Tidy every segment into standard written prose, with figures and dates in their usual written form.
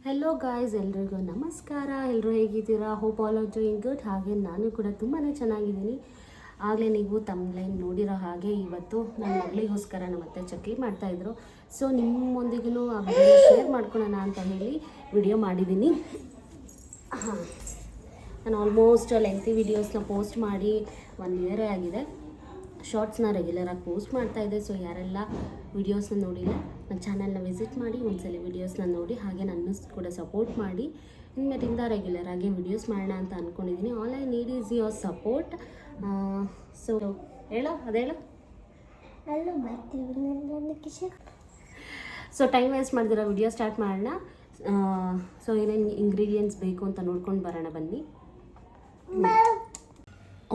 Hello guys, ಎಲ್ರಿಗೂ ನಮಸ್ಕಾರ. ಎಲ್ಲರೂ ಹೇಗಿದ್ದೀರಾ? Hope all are doing good. ಹಾಗೆ ನಾನು ಕೂಡ ತುಂಬಾ ಚೆನ್ನಾಗಿದ್ದೀನಿ. ಆಗಲೇ ನೀವು ತಮ್ಲೈನ್ ನೋಡಿರೋ ಹಾಗೆ ಇವತ್ತು ನನ್ನ ಮಗಳಿಗೋಸ್ಕರ ನಮ್ಮತ್ತೆ ಚಕ್ಲಿ ಮಾಡ್ತಾಯಿದ್ರು. ಸೊ ನಿಮ್ಮೊಂದಿಗೂ ಆ ವಿಡಿಯೋ ಶೇರ್ ಮಾಡ್ಕೊಳ್ಳೋಣ ಅಂತ ಹೇಳಿ ವಿಡಿಯೋ ಮಾಡಿದ್ದೀನಿ. ಹಾಂ, ನಾನು ಆಲ್ಮೋಸ್ಟ್ ಲೆಂತಿ ವೀಡಿಯೋಸ್ನ ಪೋಸ್ಟ್ ಮಾಡಿ 1 ಇಯರೇ ಆಗಿದೆ. ಶಾರ್ಟ್ಸ್ನ ರೆಗ್ಯುಲರಾಗಿ ಪೋಸ್ಟ್ ಮಾಡ್ತಾಯಿದ್ದೆ. ಸೊ ಯಾರೆಲ್ಲ ವೀಡಿಯೋಸ್ನ ನೋಡಿಲ್ಲ, ನನ್ನ ಚಾನಲ್ನ ವಿಸಿಟ್ ಮಾಡಿ, ಒಂದ್ಸಲ ವೀಡಿಯೋಸ್ನ ನೋಡಿ, ಹಾಗೆ ನನ್ನ ಕೂಡ ಸಪೋರ್ಟ್ ಮಾಡಿ. ಇನ್ಮೇಲಿಂದ ರೆಗ್ಯುಲರಾಗಿ ವೀಡಿಯೋಸ್ ಮಾಡೋಣ ಅಂತ ಅಂದ್ಕೊಂಡಿದ್ದೀನಿ. All I need is your support. So ಹೇಳೋ ಅದೇಳು. ಸೊ ಟೈಮ್ ವೇಸ್ಟ್ ಮಾಡಿದಿರೋ ವಿಡಿಯೋ ಸ್ಟಾರ್ಟ್ ಮಾಡೋಣ. ಸೊ ಏನೇನು ಇಂಗ್ರೀಡಿಯೆಂಟ್ಸ್ ಬೇಕು ಅಂತ ನೋಡ್ಕೊಂಡು ಬರೋಣ ಬನ್ನಿ.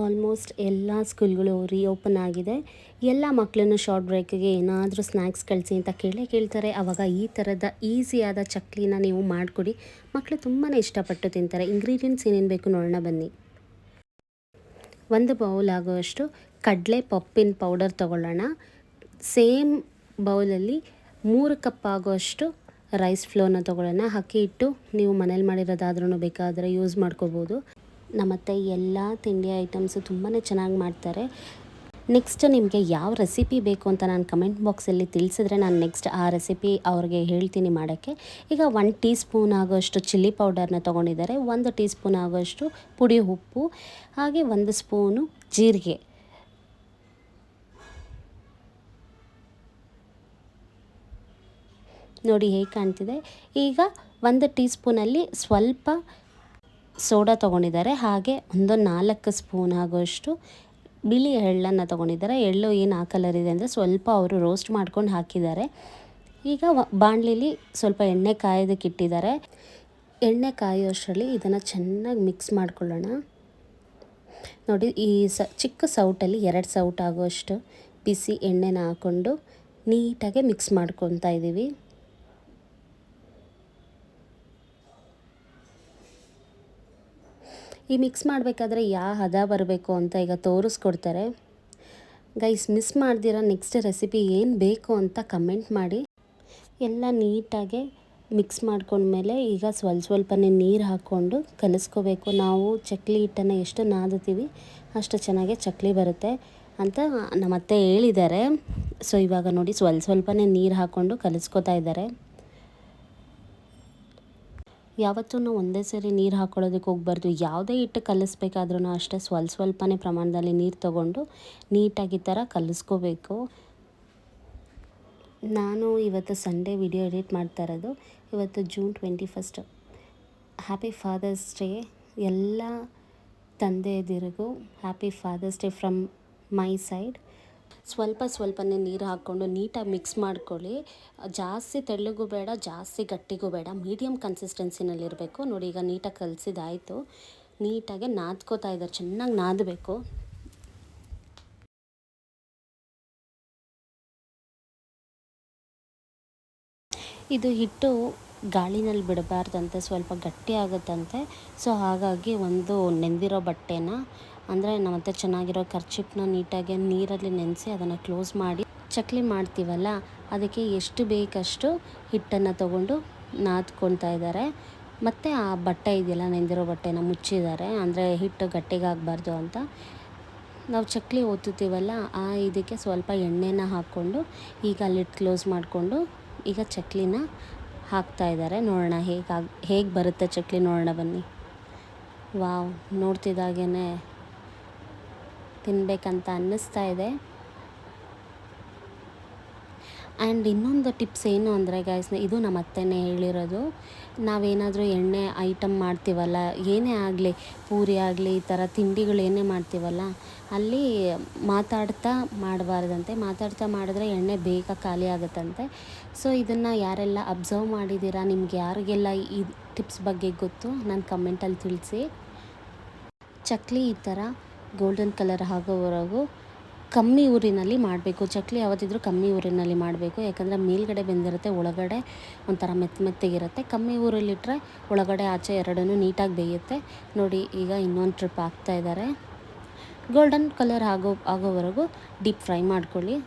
ಆಲ್ಮೋಸ್ಟ್ ಎಲ್ಲ ಸ್ಕೂಲ್ಗಳು ರೀಓಪನ್ ಆಗಿದೆ. ಎಲ್ಲ ಮಕ್ಕಳನ್ನು ಶಾರ್ಟ್ ಬ್ರೇಕಿಗೆ ಏನಾದರೂ ಸ್ನ್ಯಾಕ್ಸ್ ಕಳಿಸಿ ಅಂತ ಕೇಳ್ತಾರೆ. ಆವಾಗ ಈ ಥರದ ಈಸಿಯಾದ ಚಕ್ಲಿನ ನೀವು ಮಾಡಿಕೊಡಿ, ಮಕ್ಕಳು ತುಂಬಾ ಇಷ್ಟಪಟ್ಟು ತಿಂತಾರೆ. ಇಂಗ್ರೀಡಿಯೆಂಟ್ಸ್ ಏನೇನು ಬೇಕು ನೋಡೋಣ ಬನ್ನಿ. 1 ಬೌಲ್ ಆಗುವಷ್ಟು ಕಡಲೆ ಪಪ್ಪಿನ ಪೌಡರ್ ತೊಗೊಳ್ಳೋಣ. ಸೇಮ್ ಬೌಲಲ್ಲಿ 3 ಕಪ್ ಆಗುವಷ್ಟು ರೈಸ್ ಫ್ಲೋರ್ನ ತೊಗೊಳ್ಳೋಣ. ಅಕ್ಕಿ ಹಿಟ್ಟು ನೀವು ಮನೇಲಿ ಮಾಡಿರೋದಾದ್ರೂ ಬೇಕಾದರೆ ಯೂಸ್ ಮಾಡ್ಕೋಬೋದು. ನಮ್ಮತ್ತೆ ಎಲ್ಲ ತಿಂಡಿ ಐಟಮ್ಸು ತುಂಬಾ ಚೆನ್ನಾಗಿ ಮಾಡ್ತಾರೆ. ನೆಕ್ಸ್ಟ್ ನಿಮಗೆ ಯಾವ ರೆಸಿಪಿ ಬೇಕು ಅಂತ ನಾನು ಕಮೆಂಟ್ ಬಾಕ್ಸಲ್ಲಿ ತಿಳಿಸಿದ್ರೆ ನಾನು ನೆಕ್ಸ್ಟ್ ಆ ರೆಸಿಪಿ ಅವ್ರಿಗೆ ಹೇಳ್ತೀನಿ ಮಾಡೋಕ್ಕೆ. ಈಗ 1 ಟೀ ಸ್ಪೂನ್ ಆಗೋಷ್ಟು ಚಿಲ್ಲಿ ಪೌಡರ್ನ ತೊಗೊಂಡಿದ್ದಾರೆ, 1 ಟೀ ಸ್ಪೂನ್ ಆಗೋಷ್ಟು ಪುಡಿ ಉಪ್ಪು, ಹಾಗೆ 1 ಸ್ಪೂನು ಜೀರಿಗೆ. ನೋಡಿ ಹೇಗೆ ಕಾಣ್ತಿದೆ. ಈಗ 1 ಟೀ ಸ್ಪೂನಲ್ಲಿ ಸ್ವಲ್ಪ ಸೋಡಾ ತೊಗೊಂಡಿದ್ದಾರೆ, ಹಾಗೆ 4 ಸ್ಪೂನ್ ಆಗೋಷ್ಟು ಬಿಳಿ ಎಳ್ಳನ್ನು ತೊಗೊಂಡಿದ್ದಾರೆ. ಎಳ್ಳು ಏನು ಆ ಕಲರ್ ಇದೆ ಅಂದರೆ ಸ್ವಲ್ಪ ಅವರು ರೋಸ್ಟ್ ಮಾಡ್ಕೊಂಡು ಹಾಕಿದ್ದಾರೆ. ಈಗ ಬಾಣಲಿಲಿ ಸ್ವಲ್ಪ ಎಣ್ಣೆ ಕಾಯೋದಕ್ಕೆ ಇಟ್ಟಿದ್ದಾರೆ. ಎಣ್ಣೆ ಕಾಯೋಷ್ಟರಲ್ಲಿ ಇದನ್ನು ಚೆನ್ನಾಗಿ ಮಿಕ್ಸ್ ಮಾಡ್ಕೊಳ್ಳೋಣ. ನೋಡಿ, ಈ ಚಿಕ್ಕ ಸೌಟಲ್ಲಿ 2 ಸೌಟ್ ಆಗೋಷ್ಟು ಬಿಸಿ ಎಣ್ಣೆನ ಹಾಕ್ಕೊಂಡು ನೀಟಾಗಿ ಮಿಕ್ಸ್ ಮಾಡ್ಕೊತಾ ಇದ್ದೀವಿ. ಈ ಮಿಕ್ಸ್ ಮಾಡಬೇಕಾದ್ರೆ ಯಾವ ಹದ ಬರಬೇಕು ಅಂತ ಈಗ ತೋರಿಸ್ಕೊಡ್ತಾರೆ. ಗೈಸ್, ಮಿಸ್ ಮಾಡ್ದಿರೋ ನೆಕ್ಸ್ಟ್ ರೆಸಿಪಿ ಏನು ಬೇಕು ಅಂತ ಕಮೆಂಟ್ ಮಾಡಿ. ಎಲ್ಲ ನೀಟಾಗಿ ಮಿಕ್ಸ್ ಮಾಡ್ಕೊಂಡ್ಮೇಲೆ ಈಗ ಸ್ವಲ್ಪನೇ ನೀರು ಹಾಕ್ಕೊಂಡು ಕಲಿಸ್ಕೋಬೇಕು. ನಾವು ಚಕ್ಲಿ ಹಿಟ್ಟನ್ನು ಎಷ್ಟು ನಾದುತ್ತೀವಿ ಅಷ್ಟು ಚೆನ್ನಾಗಿ ಚಕ್ಲಿ ಬರುತ್ತೆ ಅಂತ ನಮ್ಮತ್ತೆ ಹೇಳಿದ್ದಾರೆ. ಸೊ ಇವಾಗ ನೋಡಿ ಸ್ವಲ್ಪನೇ ನೀರು ಹಾಕ್ಕೊಂಡು ಕಲಿಸ್ಕೋತಾ ಇದ್ದಾರೆ. ಯಾವತ್ತೂ ಒಂದೇ ಸರಿ ನೀರು ಹಾಕ್ಕೊಳ್ಳೋದಕ್ಕೆ ಹೋಗ್ಬಾರ್ದು. ಯಾವುದೇ ಹಿಟ್ಟು ಕಲಿಸ್ಬೇಕಾದ್ರೂ ಅಷ್ಟೇ ಸ್ವಲ್ಪನೇ ಪ್ರಮಾಣದಲ್ಲಿ ನೀರು ತೊಗೊಂಡು ನೀಟಾಗಿ ಈ ಥರ ಕಲಿಸ್ಕೋಬೇಕು. ನಾನು ಇವತ್ತು ಸಂಡೇ ವಿಡಿಯೋ ಎಡಿಟ್ ಮಾಡ್ತಾ ಇರೋದು. ಇವತ್ತು ಜೂನ್ 21. Happy father's day. ಎಲ್ಲ ತಂದೆಯದಿರಿಗೂ happy father's day from my side. ಸ್ವಲ್ಪನೇ ನೀರು ಹಾಕ್ಕೊಂಡು ನೀಟಾಗಿ ಮಿಕ್ಸ್ ಮಾಡ್ಕೊಳ್ಳಿ. ಜಾಸ್ತಿ ತೆಳ್ಳಗೂ ಬೇಡ, ಜಾಸ್ತಿ ಗಟ್ಟಿಗೂ ಬೇಡ, ಮೀಡಿಯಮ್ ಕನ್ಸಿಸ್ಟೆನ್ಸಿನಲ್ಲಿರಬೇಕು. ನೋಡಿ, ಈಗ ನೀಟಾಗಿ ಕಲಸಿದಾಯಿತು. ನೀಟಾಗಿ ನಾದ್ಕೋತಾ ಇದ್ದಾರೆ, ಚೆನ್ನಾಗಿ ನಾದಬೇಕು. ಇದು ಹಿಟ್ಟು ಗಾಳಿನಲ್ಲಿ ಬಿಡಬಾರ್ದಂತೆ, ಸ್ವಲ್ಪ ಗಟ್ಟಿ ಆಗುತ್ತಂತೆ. ಸೊ ಹಾಗಾಗಿ ಒಂದು ನೆಂದಿರೋ ಬಟ್ಟೆನ, ಅಂದರೆ ನಮ್ಮತ್ತೆ ಚೆನ್ನಾಗಿರೋ ಕರ್ಚಿಪ್ನ ನೀಟಾಗಿ ನೀರಲ್ಲಿ ನೆನೆಸಿ ಅದನ್ನು ಕ್ಲೋಸ್ ಮಾಡಿ ಚಕ್ಲಿ ಮಾಡ್ತೀವಲ್ಲ ಅದಕ್ಕೆ ಎಷ್ಟು ಬೇಕಷ್ಟು ಹಿಟ್ಟನ್ನು ತೊಗೊಂಡು ನಾದ್ಕೊತಾ ಇದ್ದಾರೆ. ಮತ್ತು ಆ ಬಟ್ಟೆ ಇದೆಯಲ್ಲ, ನೆಂದಿರೋ ಬಟ್ಟೆನ ಮುಚ್ಚಿದ್ದಾರೆ, ಅಂದರೆ ಹಿಟ್ಟು ಗಟ್ಟಿಗಾಗಬಾರ್ದು ಅಂತ. ನಾವು ಚಕ್ಲಿ ಒತ್ತುತ್ತೀವಲ್ಲ ಇದಕ್ಕೆ ಸ್ವಲ್ಪ ಎಣ್ಣೆನ ಹಾಕ್ಕೊಂಡು ಈಗ ಲಿಡ್ ಕ್ಲೋಸ್ ಮಾಡಿಕೊಂಡು ಈಗ ಚಕ್ಲಿನ ಹಾಕ್ತಾ ಇದ್ದಾರೆ. ನೋಡೋಣ ಹೇಗೆ ಬರುತ್ತೆ ಚಕ್ಲಿ, ನೋಡೋಣ ಬನ್ನಿ. ವಾವ್, ನೋಡ್ತಿದ್ದಾಗೇ ತಿನ್ನಬೇಕಂತ ಅನ್ನಿಸ್ತಾ ಇದೆ. ಆ್ಯಂಡ್ ಇನ್ನೊಂದು ಟಿಪ್ಸ್ ಏನು ಅಂದರೆ ಗೈಸ್, ಇದು ನಮ್ಮ ಅತ್ತೆನೇ ಹೇಳಿರೋದು. ನಾವೇನಾದರೂ ಎಣ್ಣೆ ಐಟಮ್ ಮಾಡ್ತೀವಲ್ಲ, ಏನೇ ಆಗಲಿ, ಪೂರಿ ಆಗಲಿ, ಈ ಥರ ತಿಂಡಿಗಳು ಏನೇ ಮಾಡ್ತೀವಲ್ಲ ಅಲ್ಲಿ ಮಾತಾಡ್ತಾ ಮಾಡಬಾರ್ದಂತೆ. ಮಾತಾಡ್ತಾ ಮಾಡಿದ್ರೆ ಎಣ್ಣೆ ಬೇಗ ಖಾಲಿ ಆಗುತ್ತಂತೆ. ಸೊ ಇದನ್ನು ಯಾರೆಲ್ಲ ಅಬ್ಸರ್ವ್ ಮಾಡಿದ್ದೀರಾ, ನಿಮ್ಗೆ ಯಾರಿಗೆಲ್ಲ ಈ ಟಿಪ್ಸ್ ಬಗ್ಗೆ ಗೊತ್ತು ನಾನು ಕಮೆಂಟಲ್ಲಿ ತಿಳಿಸಿ. ಚಕ್ಲಿ ಈ ಥರ ಗೋಲ್ಡನ್ ಕಲರ್ ಆಗೋವರೆಗೂ ಕಮ್ಮಿ ಊರಿನಲ್ಲಿ ಮಾಡಬೇಕು. ಚಕ್ಲಿ ಯಾವತ್ತಿದ್ರೂ ಕಮ್ಮಿ ಊರಿನಲ್ಲಿ ಮಾಡಬೇಕು, ಯಾಕಂದರೆ ಮೇಲ್ಗಡೆ ಬೆಂದಿರುತ್ತೆ, ಒಳಗಡೆ ಒಂಥರ ಮೆತ್ತಗಿರುತ್ತೆ. ಕಮ್ಮಿ ಊರಲ್ಲಿಟ್ಟರೆ ಒಳಗಡೆ ಆಚೆ ಎರಡೂ ನೀಟಾಗಿ ಬೇಯುತ್ತೆ. ನೋಡಿ, ಈಗ ಇನ್ನೊಂದು ಟ್ರಿಪ್ ಹಾಕ್ತಾ ಇದ್ದಾರೆ. ಗೋಲ್ಡನ್ ಕಲರ್ ಆಗೋವರೆಗೂ ಡೀಪ್ ಫ್ರೈ ಮಾಡ್ಕೊಳ್ಳಿ.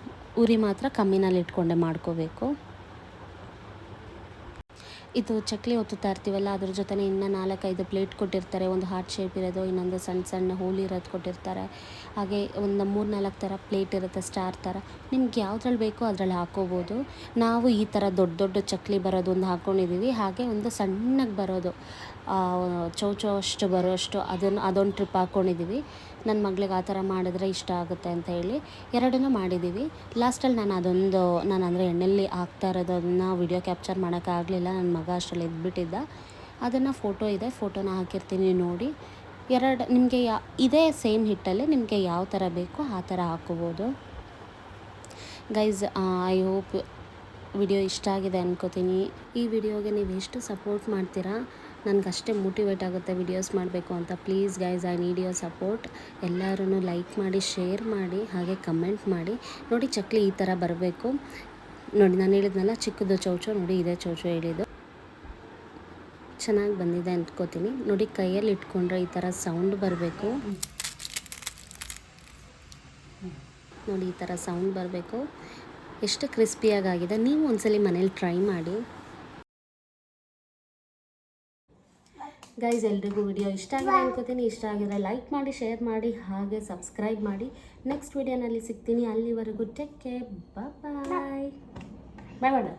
ಉರಿ ಮಾತ್ರ ಕಮ್ಮಿನಲ್ಲಿ ಇಟ್ಕೊಂಡೆ ಮಾಡ್ಕೋಬೇಕು. ಇದು ಚಕ್ಲಿ ಒತ್ತುತ್ತಾ ಇರ್ತೀವಲ್ಲ, ಅದ್ರ ಜೊತೆ ಇನ್ನೂ 4-5 ಪ್ಲೇಟ್ ಕೊಟ್ಟಿರ್ತಾರೆ. ಒಂದು ಹಾರ್ಟ್ ಶೇಪ್ ಇರೋದು, ಇನ್ನೊಂದು ಸಣ್ಣ ಸಣ್ಣ ಹೋಲ್ ಇರೋದು ಕೊಟ್ಟಿರ್ತಾರೆ. ಹಾಗೆ ಒಂದು 3-4 ಥರ ಪ್ಲೇಟ್ ಇರುತ್ತೆ ಸ್ಟಾರ್ ಥರ. ನಿಮ್ಗೆ ಯಾವುದ್ರಲ್ಲಿ ಬೇಕೋ ಅದ್ರಲ್ಲಿ ಹಾಕ್ಕೋಬೋದು. ನಾವು ಈ ಥರ ದೊಡ್ಡ ದೊಡ್ಡ ಚಕ್ಲಿ ಬರೋದು ಒಂದು ಹಾಕ್ಕೊಂಡಿದ್ದೀವಿ. ಹಾಗೆ ಒಂದು ಸಣ್ಣಗೆ ಬರೋದು ಚೌಚೌ ಅಷ್ಟು ಬರೋಷ್ಟು ಅದೊಂದು ಟ್ರಿಪ್ ಹಾಕ್ಕೊಂಡಿದ್ದೀವಿ. ನನ್ನ ಮಗಳಿಗೆ ಆ ಥರ ಮಾಡಿದ್ರೆ ಇಷ್ಟ ಆಗುತ್ತೆ ಅಂತ ಹೇಳಿ ಎರಡನ್ನೂ ಮಾಡಿದ್ದೀವಿ. ಲಾಸ್ಟಲ್ಲಿ ನಾನು ಅಂದರೆ ಎಣ್ಣೆಯಲ್ಲಿ ಹಾಕ್ತಾ ಇರೋದನ್ನು ವಿಡಿಯೋ ಕ್ಯಾಪ್ಚರ್ ಮಾಡೋಕ್ಕಾಗಲಿಲ್ಲ. ನನ್ನ ಮಗ ಅಷ್ಟರಲ್ಲಿ ಎದ್ಬಿಟ್ಟಿದ್ದ. ಅದನ್ನು ಫೋಟೋ ಇದೆ, ಫೋಟೋನ ಹಾಕಿರ್ತೀನಿ ನೋಡಿ. ನಿಮಗೆ ಇದೇ ಸೇಮ್ ಹಿಟ್ಟಲ್ಲಿ ನಿಮಗೆ ಯಾವ ಥರ ಬೇಕೋ ಆ ಥರ ಹಾಕ್ಕೋಬೋದು. ಗೈಸ್, ಐ ಹೋಪ್ ವಿಡಿಯೋ ಇಷ್ಟ ಆಗಿದೆ ಅನ್ಕೋತೀನಿ. ಈ ವಿಡಿಯೋಗೆ ನೀವು ಎಷ್ಟು ಸಪೋರ್ಟ್ ಮಾಡ್ತೀರಾ ನನಗಷ್ಟೇ ಮೋಟಿವೇಟ್ ಆಗುತ್ತೆ ವಿಡಿಯೋಸ್ ಮಾಡಬೇಕು ಅಂತ. Please guys, I need your support. ಎಲ್ಲರೂ ಲೈಕ್ ಮಾಡಿ, ಶೇರ್ ಮಾಡಿ, ಹಾಗೆ ಕಮೆಂಟ್ ಮಾಡಿ. ನೋಡಿ, ಚಕ್ಲಿ ಈ ಥರ ಬರಬೇಕು. ನೋಡಿ, ನಾನು ಹೇಳಿದ್ನಲ್ಲ ಚಿಕ್ಕದು ಚೌಚೋ, ನೋಡಿ ಇದೇ ಚೌಚೋ ಹೇಳಿದ್ದು. ಚೆನ್ನಾಗಿ ಬಂದಿದೆ ಅಂದ್ಕೋತೀನಿ. ನೋಡಿ, ಕೈಯಲ್ಲಿ ಇಟ್ಕೊಂಡ್ರೆ ಈ ಥರ ಸೌಂಡ್ ಬರಬೇಕು. ನೋಡಿ, ಈ ಥರ ಸೌಂಡ್ ಬರಬೇಕು. ಎಷ್ಟು ಕ್ರಿಸ್ಪಿಯಾಗಿದೆ. ನೀವು ಒಂದ್ಸಲಿ ಮನೇಲಿ ಟ್ರೈ ಮಾಡಿ. ಗೈಸ್, ಎಲ್ರಿಗೂ ವಿಡಿಯೋ ಇಷ್ಟ ಆಗಿದೆ ಅನ್ಕೋತೀನಿ. ಇಷ್ಟ ಆಗಿದ್ರೆ ಲೈಕ್ ಮಾಡಿ, ಶೇರ್ ಮಾಡಿ, ಹಾಗೆ ಸಬ್ಸ್ಕ್ರೈಬ್ ಮಾಡಿ. ನೆಕ್ಸ್ಟ್ ವಿಡಿಯೋನಲ್ಲಿ ಸಿಗ್ತೀನಿ. ಅಲ್ಲಿವರೆಗೂ ಟೇಕ್ ಕೇರ್. ಬಾಯ್ ಬಾಯ್.